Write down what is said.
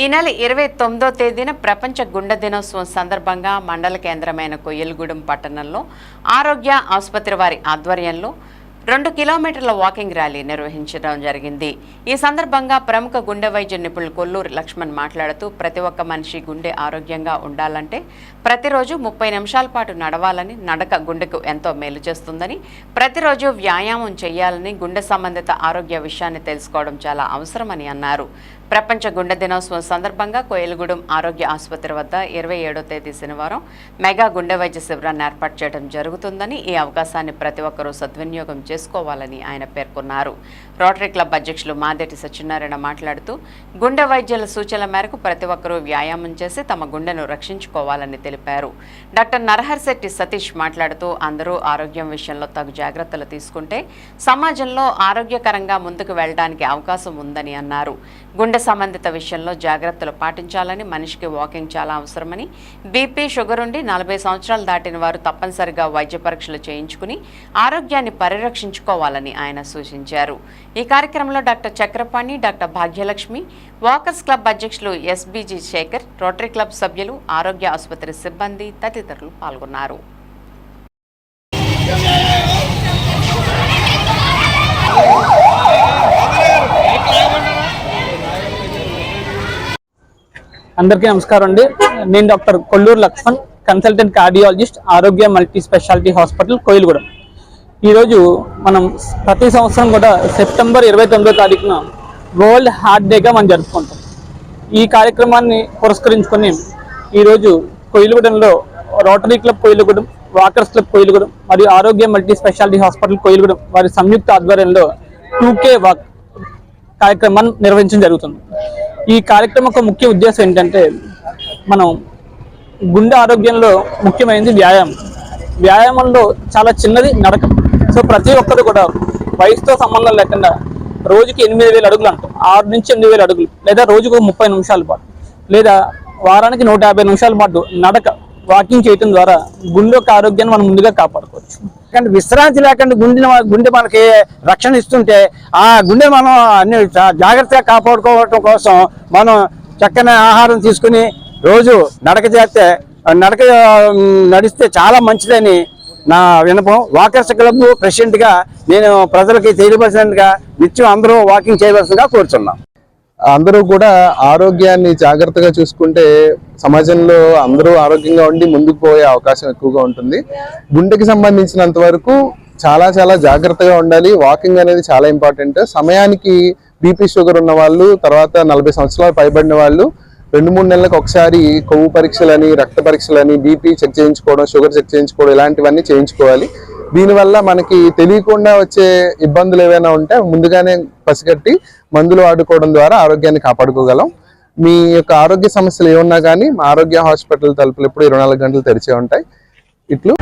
ఈ నెల 29వ తేదీన ప్రపంచ గుండె దినోత్సవం సందర్భంగా మండల కేంద్రమైన కొయ్యలగూడెం పట్టణంలో ఆరోగ్య ఆసుపత్రి వారి ఆధ్వర్యంలో 2 కిలోమీటర్ల వాకింగ్ ర్యాలీ నిర్వహించడం జరిగింది. ఈ సందర్భంగా ప్రముఖ గుండె వైద్య నిపుణులు కొల్లూరు లక్ష్మణ్ మాట్లాడుతూ ప్రతి ఒక్క మనిషి గుండె ఆరోగ్యంగా ఉండాలంటే ప్రతిరోజు 30 నిమిషాల పాటు నడవాలని, నడక గుండెకు ఎంతో మేలు చేస్తుందని, ప్రతిరోజు వ్యాయామం చేయాలని, గుండె సంబంధిత ఆరోగ్య విషయాన్ని తెలుసుకోవడం చాలా అవసరమని అన్నారు. ప్రపంచ గుండె దినోత్సవం సందర్భంగా కొయ్యలగూడెం ఆరోగ్య ఆసుపత్రి వద్ద 27వ తేదీ శనివారం మెగా గుండె వైద్య శిబిరాన్ని ఏర్పాటు చేయడం జరుగుతుందని, ఈ అవకాశాన్ని ప్రతి ఒక్కరూ సద్వినియోగం చేసుకోవాలని ఆయన పేర్కొన్నారు. రోటరీ క్లబ్ అధ్యక్షులు మాదేటి సత్యనారాయణ మాట్లాడుతూ గుండె వైద్యుల సూచనల మేరకు ప్రతి ఒక్కరూ వ్యాయామం చేసి తమ గుండెను రక్షించుకోవాలని తెలిపారు. డాక్టర్ నరహర్శెట్టి సతీష్ మాట్లాడుతూ అందరూ ఆరోగ్యం విషయంలో తగు జాగ్రత్తలు తీసుకుంటే సమాజంలో ఆరోగ్యకరంగా ముందుకు వెళ్ళడానికి అవకాశం ఉందని అన్నారు. గుండె సంబంధిత విషయంలో జాగ్రత్తలు పాటించాలని, మనిషికి వాకింగ్ చాలా అవసరమని, బీపీ, షుగర్ ఉండి 40 సంవత్సరాలు దాటిన వారు తప్పనిసరిగా వైద్య పరీక్షలు చేయించుకుని ఆరోగ్యాన్ని పరిరక్షించుకోవాలని ఆయన సూచించారు. ఈ కార్యక్రమంలో doctor Chakrapani, doctor Bhagyalakshmi, walkers club అధ్యక్షులు ఎస్బీజీ శేఖర్, రోటరీ క్లబ్ సభ్యులు, ఆరోగ్య ఆసుపత్రి సిబ్బంది తదితరులు పాల్గొన్నారు. అందరికీ నమస్కారం అండి. నేను doctor Kolluru Lakshman, consultant cardiologist, Arogya multi speciality hospital Koyyalagudem. ఈరోజు మనం ప్రతి సంవత్సరం కూడా సెప్టెంబర్ 29వ తారీఖున వరల్డ్ హార్ట్ డేగా మనం జరుపుకుంటాం. ఈ కార్యక్రమాన్ని పురస్కరించుకొని ఈరోజు కొయ్యలగూడెంలో rotary club Koyyalagudem, walkers club Koyyalagudem మరియు ఆరోగ్య మల్టీ స్పెషాలిటీ హాస్పిటల్ కొయ్యలగూడెం వారి సంయుక్త ఆధ్వర్యంలో 2K వాక్ కార్యక్రమాన్ని నిర్వహించడం జరుగుతుంది. ఈ కార్యక్రమం యొక్క ముఖ్య ఉద్దేశం ఏంటంటే, మనం గుండె ఆరోగ్యంలో ముఖ్యమైనది వ్యాయామం. వ్యాయామంలో చాలా చిన్నది నడక. సో ప్రతి ఒక్కరు కూడా వయసుతో సంబంధం లేకుండా రోజుకి 8,000 అడుగులు అంటాం, 6 నుంచి 8,000 అడుగులు, లేదా రోజుకు 30 నిమిషాల పాటు, లేదా వారానికి 150 నిమిషాల పాటు నడక వాకింగ్ చేయడం ద్వారా గుండె యొక్క ఆరోగ్యాన్ని మనం ముందుగా కాపాడుకోవచ్చు. కానీ విశ్రాంతి లేకుండా గుండె మనకి రక్షణ ఇస్తుంటే ఆ గుండె మనం అన్ని జాగ్రత్తగా కాపాడుకోవటం కోసం మనం చక్కని ఆహారం తీసుకుని రోజు నడిస్తే చాలా మంచిదని నా విన్నపం. వాకర్స్ క్లబ్ ప్రెసిడెంట్గా నేను ప్రజలకి తెలియపరిచినట్టుగా నిత్యం అందరూ వాకింగ్ చేయవలసిందిగా కోరుతున్నాం. అందరూ కూడా ఆరోగ్యాన్ని జాగ్రత్తగా చూసుకుంటే సమాజంలో అందరూ ఆరోగ్యంగా ఉండి ముందుకు పోయే అవకాశం ఎక్కువగా ఉంటుంది. గుండెకి సంబంధించినంత వరకు చాలా జాగ్రత్తగా ఉండాలి. వాకింగ్ అనేది చాలా ఇంపార్టెంట్. సమయానికి బీపీ, షుగర్ ఉన్న వాళ్ళు, తర్వాత 40 సంవత్సరాలు పైబడిన వాళ్ళు 2-3 నెలలకు ఒకసారి కొవ్వు పరీక్షలని, రక్త పరీక్షలని, బీపీ చెక్ చేయించుకోవడం, షుగర్ చెక్ చేయించుకోవడం ఇలాంటివన్నీ చేయించుకోవాలి. దీనివల్ల మనకి తెలియకుండా వచ్చే ఇబ్బందులు ఏవైనా ఉంటే ముందుగానే పసిగట్టి మందులు వాడుకోవడం ద్వారా ఆరోగ్యాన్ని కాపాడుకోగలం. మీ యొక్క ఆరోగ్య సమస్యలు ఏమన్నా కానీ మా ఆరోగ్య హాస్పిటల్ తలుపులు ఎప్పుడు 24 గంటలు తెరిచే ఉంటాయి. ఇట్లు